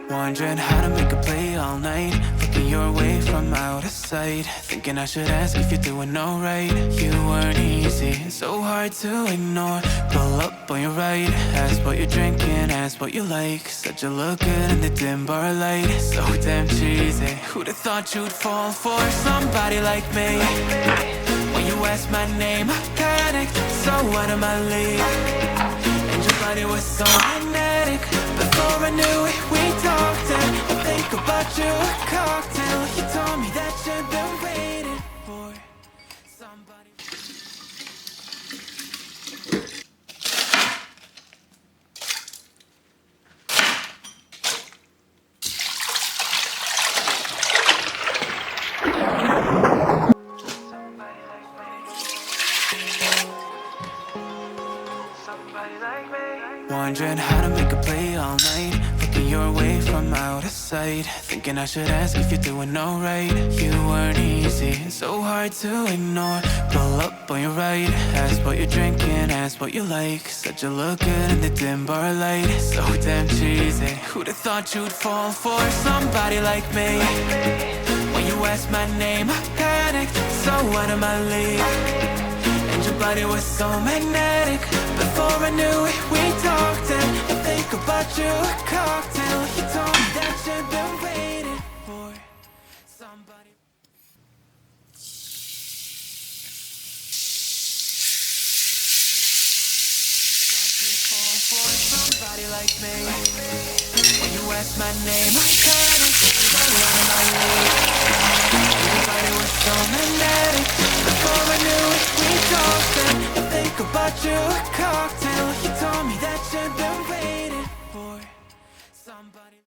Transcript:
Wondering how to make a play all night. Looking your way from out of sight. Thinking I should ask if you're doing alright. You weren't easy, so hard to ignore. Pull up on your right. Ask what you're drinking, ask what you like. Said you look good in the dim bar light. So damn cheesy. Who'd have thought you'd fall for somebody like me? When you asked my name, I panicked. So out of my league. And your body was so magnetic. Before I knew it, we talked and I think about you, a cocktail. You told me that you've been waiting for somebody. Wondering how to make a play all night. Looking your way from out of sight. Thinking I should ask if you're doing alright. You weren't easy, so hard to ignore. Pull up on your right. Ask what you're drinking, ask what you like. Said you look good in the dim bar light. So damn cheesy. Who'd have thought you'd fall for somebody like me? When you asked my name, I panicked. So out of my league. Your body was so magnetic. Before I knew it, we talked and I think about you, a cocktail. You told me that you've been waiting for somebody. For somebody like me. When you asked my name, I panicked. So out of my league. Your body was so magnetic. Before I knew it, we talked and I think about you, a cocktail. You told me that you've been waiting for somebody.